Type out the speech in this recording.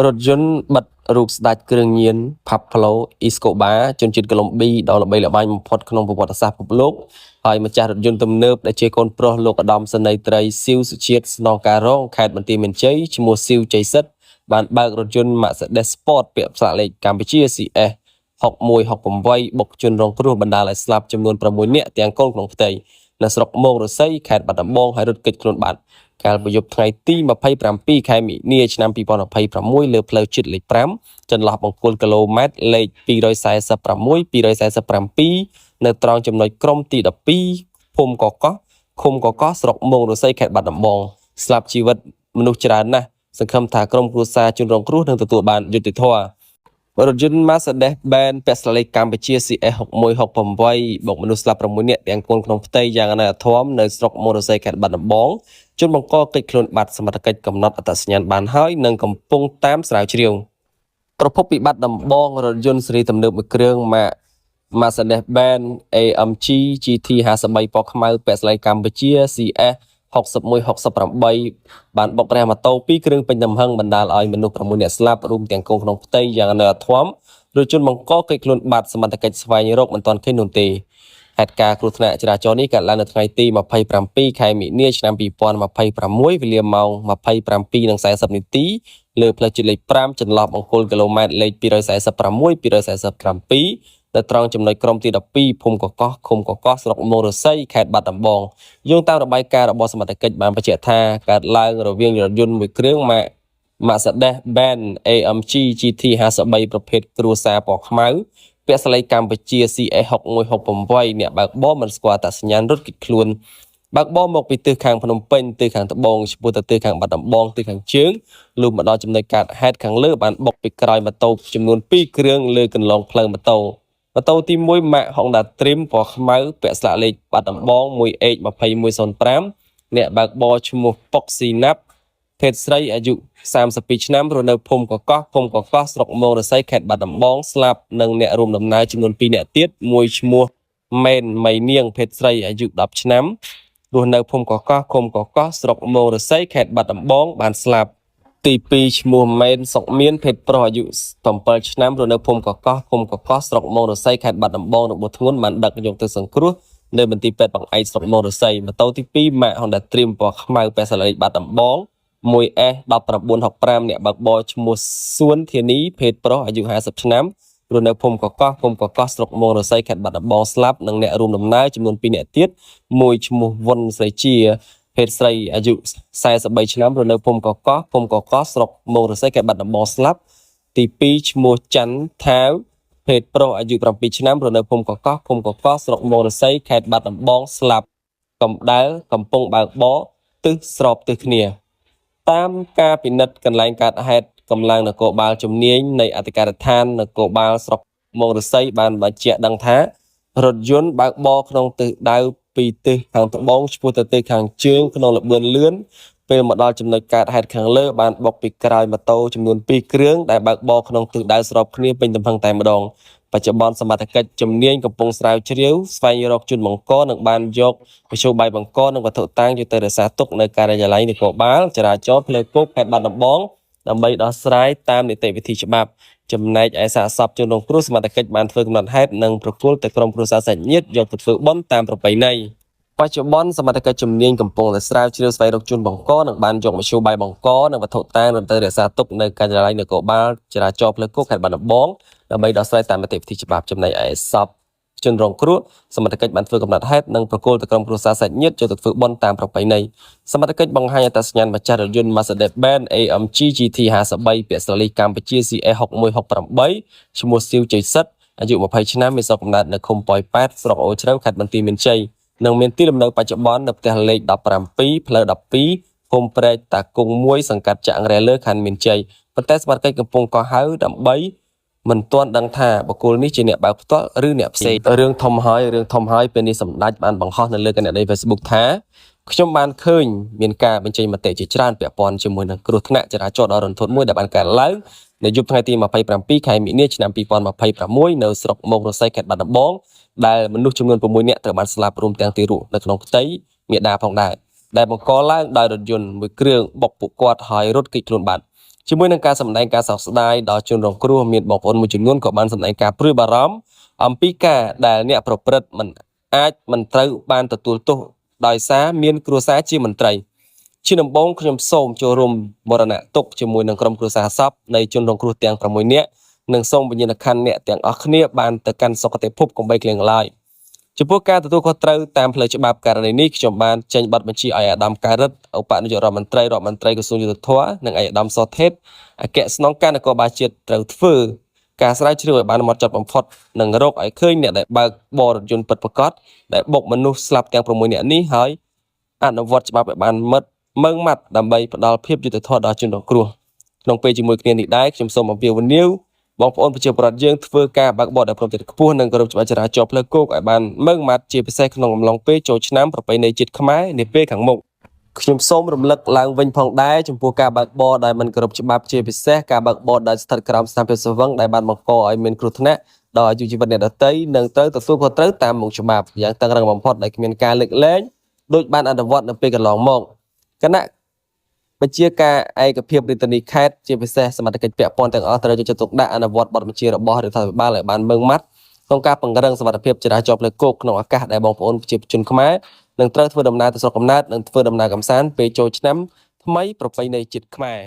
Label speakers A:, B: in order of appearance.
A: រថយន្តបិទរូបស្ដេចគ្រឿងញៀន Pablo Escobar ជនជាតិកូឡុំប៊ីដ៏ល្បីល្បាញបំផុតក្នុងប្រវត្តិសាស្ត្រពិភពលោកហើយម្ចាស់រថយន្តទំនើបដែលជាកូនប្រុសលោកឧត្តមសេនីយ៍ត្រីស៊ីវសុជាតិស្នងការរងខេត្តបន្ទាយមានជ័យឈ្មោះស៊ីវជ័យសិទ្ធបានបើករថយន្ត Mercedes Sport ពាក់ផ្លាកលេខកម្ពុជា CS 6168បុកជនរងគ្រោះបណ្ដាលឲ្យស្លាប់ចំនួន6នាក់ទាំងកូនក្នុងផ្ទៃនៅស្រុកមោងរស័យខេត្តបាត់ដំបងហើយរត់គេចខ្លួនបាត់កាលពីយប់ថ្ងៃទី27ខែមីនាឆ្នាំ2026លើផ្លូវជាតិលេខ5ចន្លោះបង្គោលគីឡូម៉ែត្រលេខ246 247នៅត្រង់ចំណុចក្រុមទី12ភូមិកកោះឃុំកកោះស្រុកមោងរស័យខេត្តបាត់ដំបងស្លាប់ជីវិតមនុស្សច្រើនណាស់សង្ឃឹមថាក្រុមគ្រួសារជនរងគ្រោះនឹងទទួលបានយុត្តិធម៌រថយន្ត Mercedes-Benz ពាក់ស្លាកលេខកម្ពុជា CS 6168បុកមនុស្សស្លាប់6នាក់ទាំងកូនក្នុងផ្ទៃយ៉ាងអនាធមនៅស្រុកមោរស័យខេត្តបាត់ដំបងជនបង្កកិច្ចខ្លួនបាត់សមត្ថកិច្ចកំណត់អត្តសញ្ញាណបានហើយនិងកំពុងតាមស្រាវជ្រាវប្រភពវិបត្តិដំបងរថយន្តស៊េរីទំនើបមួយគ្រឿង Mercedes-Benz AMG GT 53ពណ៌ខ្មៅពាក់ស្លាកកម្ពុជា CS 6168បានបុករះម៉ូតូ2គ្រឿងពេញទំហឹងបណ្ដាលឲ្យមនុស្ស6នាក់ស្លាប់រួមទាំងកូនក្នុងផ្ទៃយ៉ាងអនាធមរថយន្តបង្កកិច្ចខ្លួនបាត់សមត្ថកិច្ចស្វែងរកមិនទាន់ឃើញនោះទេហេតុការណ៍គ្រោះថ្នាក់ចរាចរណ៍នេះកើតឡើងនៅថ្ងៃទី27ខែមីនាឆ្នាំ2026វេលាម៉ោង 27:40 នាទីលើផ្លូវជាតិលេខ5ចន្លោះបង្គោលគីឡូម៉ែត្រលេខ246 247នៅត្រង់ចំណុចក្រុមទី12ភូមិកកោះឃុំកកោះស្រុកមោងរស័យខេត្តបាត់ដំបងយោងតាមរបាយការណ៍របស់សមត្ថកិច្ចបានបញ្ជាក់ថាកើតឡើងរវាងរថយន្តមួយគ្រឿង Mercedes-Benz AMG GT 53ប្រភេទគ្រួសារពណ៌ខ្មៅពាក់ស្លាកកម្ពុជា CS 6168អ្នកបើកបរមិនស្គាល់អត្តសញ្ញាណរត់គេចខ្លួនបើកបរមកពីទិសខាងភ្នំពេញទិសខាងត្បូងឆ្ពោះទៅទិសខាងបាត់ដំបងទិសខាងជើងលុះមកដល់ចំណុចកាត់ហេតុខាងលើបានបុកពីក្រោយម៉ូតូចំនួន2គ្រឿងលើកន្លងផ្លូវម៉ូតូទី1 Mac Honda Trim ពណ៌ខ្មៅពាក់ស្លាកលេខបាត់ដំបង 1H2105 អ្នកបើកបរឈ្មោះប៉ុកស៊ីណាប់ភេទស្រីអាយុ32ឆ្នាំរស់នៅភូមិកកោះស្រុកមោងរស័យខេត្តបាត់ដំបងស្លាប់និងអ្នករួមដំណើរចំនួន2នាក់ទៀតមួយឈ្មោះម៉ែនម៉ៃនាងភេទស្រីអាយុ10ឆ្នាំរស់នៅភូមិកកោះឃុំកកោះស្រុកមោងរស័យខេត្តបាត់ដំបងបានស្លាប់ទី2ឈ្មោះម៉ែនសុកមានភេទប្រុសអាយុ7ឆ្នាំរស់នៅភូមិកកោះឃុំកកោះស្រុកមោងរស័យខេត្តបាត់ដំបងរបួសធ្ងន់បានដឹកយកទៅសង្គ្រោះនៅមន្ទីរពេទ្យបង្អែកស្រុកមោងរស័យម៉ូតូទី2 Mac Honda Trim ពណ៌ខ្មៅពាក់ស្លាកលេខបាត់ដំបង 1S1965 អ្នកបើកបរឈ្មោះសួនធានីភេទប្រុសអាយុ50ឆ្នាំរស់នៅភូមិកកោះឃុំកកោះស្រុកមោងរស័យខេត្តបាត់ដំបងស្លាប់និងអ្នករួមដំណើរចំនួន2នាក់ទៀតមួយឈ្មោះវុនស្រីជាភេទស្រីអាយុ43ឆ្នាំរស់នៅភូមិកកោះឃុំកកោះស្រុកមោងរស័យខេត្តបាត់ដំបងស្លាប់ទី2ឈ្មោះច័ន្ទថាវភេទប្រុសអាយុ7ឆ្នាំរស់នៅភូមិកកោះឃុំកកោះស្រុកមោងរស័យខេត្តបាត់ដំបងស្លាប់កម្ដៅកំពុងបើកបរទិសស្របទិសគ្នាតាមការពិនិត្យកន្លែងកើតហេតុកម្លាំងនគរបាលជំនាញនៃអធិការដ្ឋាននគរបាលស្រុកមោងរស័យបានបញ្ជាក់ដឹងថារថយន្តបើកបរក្នុងទិសដៅពីទិសខាងត្បូងឆ្ពោះទៅទិសខាងជើងក្នុងល្បឿនលឿនពេលមកដល់ចំណុចកើតហេតុខាងលើបានបុកពីក្រោយម៉ូតូចំនួន2គ្រឿងដែលបើកបរក្នុងទិសដៅស្របគ្នាពេញទំហឹងតែម្ដងបច្ចុប្បន្នសមត្ថកិច្ចជំនាញកំពុងស្រាវជ្រាវស្វែងរកជនបង្កនិងបានយកមធ្យោបាយបង្កនិងវត្ថុតាងយកទៅរក្សាទុកនៅការិយាល័យនគរបាលចរាចរណ៍ផ្លូវគោកខេត្តបាត់ដំបងដើម្បីដោះស្រាយតាមនីតិវិធីច្បាប់ចំណែកឯសាកសពជនរងគ្រោះសមត្ថកិច្ចបានធ្វើកំណត់ហេតុនិងប្រគល់ទៅក្រុមគ្រួសារសាច់ញាតិយកទៅធ្វើបុណ្យតាមប្រពៃណីបច្ចុប្បន្នសមត្ថកិច្ចជំនាញកំពុងតែស្រាវជ្រាវស្វែងរកជនបង្កនិងបានយកមធ្យោបាយបង្កនិងវត្ថុតាងទៅរក្សាទុកនៅការិយាល័យនគរបាលចរាចរណ៍ផ្លូវគោកខេត្តបាត់ដំបងដើម្បីដោះស្រាយតាមនីតិវិធីច្បាប់ចំណែកឯសពជនរងគ្រោះសមត្ថកិច្ចបានធ្វើកំណត់ហេតុនិងប្រគល់ទៅក្រុមគ្រួសារសាច់ញាតិយកទៅធ្វើបុណ្យតាមប្រពៃណីសមត្ថកិច្ចបង្ហាញអត្តសញ្ញាណម្ចាស់រថយន្ត Mercedes-Benz AMG GT 53ពាក់ស្លាកលេខកម្ពុជា CS 6168ឈ្មោះស៊ីវជ័យសិទ្ធអាយុ20ឆ្នាំមានស្រុកកំណើតនៅឃុំប៉ោយប៉ែតស្រុកអូជ្រៅខេត្តបន្ទាយមានជ័យនិងមានទីលំនៅបច្ចុប្បន្ននៅផ្ទះលេខ17ផ្លូវ12ភូមិព្រែកតាគង់1សង្កាត់ចាក់រែលើខណ្ឌមានជ័យប៉ុន្តែសមត្ថកិច្ចកំពុងកោះហៅដើម្បីមិនទាន់ដឹងថាបុគ្គលនេះជាអ្នកបើកផ្ទាល់ឬអ្នកផ្សេងរឿងធំហើយពេលនេះសម្ដេចបានបង្ហោះនៅលើគណនី Facebook ថាខ្ញុំបានឃើញមានការបញ្ចេញមតិជាច្រើនពាក់ព័ន្ធជាមួយនឹងគ្រោះថ្នាក់ចរាចរណ៍ដ៏រន្ធត់មួយដែលបានកើតឡើងនៅយប់ថ្ងៃទី27ខែមីនាឆ្នាំ2026នៅស្រុកមោងរស័យខេត្តបាត់ដំបងដែលមនុស្សចំនួន6នាក់ត្រូវបានស្លាប់រួមទាំងទារកនៅក្នុងផ្ទៃមាតាផងដែរដែលបង្កឡើងដោយរថយន្តមួយគ្រឿងបុកពួកគាត់ហើយរត់គេចខ្លួនបាត់ ជាមួយនឹងការសម្ដែងការសោកស្ដាយដល់ជនរងគ្រោះមានបងប្អូនមួយចំនួនក៏បានសម្ដែងការព្រួយបារម្ភអំពីការដែលអ្នកប្រព្រឹត្តមិនត្រូវបានទទួលទោសដោយសារមានគ្រួសារជាមន្ត្រីជាដំបូងខ្ញុំសូមចូលរួមមរណទុក្ខជាមួយនឹងក្រុមគ្រួសារសពនៃជនរងគ្រោះទាំង6នាក់និងសូមវិញ្ញាណក្ខន្ធអ្នកទាំងអស់គ្នាបានទៅកាន់សុគតិភពកុំបីឃ្លៀងឡើយចំពោះការទទួលខុសត្រូវតាមផ្លូវច្បាប់ករណីនេះខ្ញុំបានចេញប័ណ្ណបញ្ជាឲ្យអាដាមការ៉ិតឧបនាយករដ្ឋមន្ត្រីក្រសួងយុទ្ធភ័ពនិងអាយដាមសថេតអគ្គស្នងការនគរបាលជាតិត្រូវធ្វើការស្រាវជ្រាវឲ្យបានហ្មត់ចត់បំផុតនិងរកឲ្យឃើញអ្នកដែលបើកបររថយន្តពិតប្រាកដដែលបុកមនុស្សស្លាប់ទាំង6នាក់នេះហើយអនុវត្តច្បាប់ឲ្យបានម៉ឺងម៉ាត់ដើម្បីផ្ដល់ភាពយុត្តិធម៌ដល់ជនរងគ្រោះក្នុងពេលជាមួយគ្នានេះដែរខ្ញុំសូមអំពាវនាវបងប្អូនប្រជាពលរដ្ឋយើងធ្វើការបើកបរដោយព្រមទាំងខ្ពស់និងគោរពច្បាប់ចរាចរណ៍ផ្លូវគោកឲ្យបានម៉ឺងម៉ាត់ជាពិសេសក្នុងអំឡុងពេលចូលឆ្នាំប្រពៃណីជាតិខ្មែរនាពេលខាងមុខខ្ញុំសូមរំលឹកឡើងវិញផងដែរចំពោះការបើកបរដែលមិនគោរពច្បាប់ជាពិសេសការបើកបរដែលស្ថិតក្រោមស្ថានភាពស្វឹងដែលបានបង្កឲ្យមានគ្រោះថ្នាក់ដល់អាយុជីវិតអ្នកដទៃនិងត្រូវទទួលខុសត្រូវតាមមុខច្បាប់យ៉ាងតឹងរ៉ឹងបំផុតដែលគ្មានការលើកលែងដោយបានអនុវត្តនៅពេលកន្លងមកគណៈបញ្ជាការឯកភាពរាជធានីខេត្តជាពិសេសសមត្ថកិច្ចពាក់ព័ន្ធទាំងអស់ត្រូវយកចិត្តទុកដាក់អនុវត្តបទបញ្ជារបស់រដ្ឋាភិបាលឲ្យបានម៉ឺងម៉ាត់ក្នុងការពង្រឹងសមត្ថភាពចរាចរណ៍ផ្លូវគោកក្នុងឱកាសដែលបងប្អូនប្រជាជនខ្មែរនឹងត្រូវធ្វើដំណើរទៅស្រុកកំណើតនិងធ្វើដំណើរកម្សាន្តពេលចូលឆ្នាំថ្មីប្រពៃណីជាតិខ្មែរ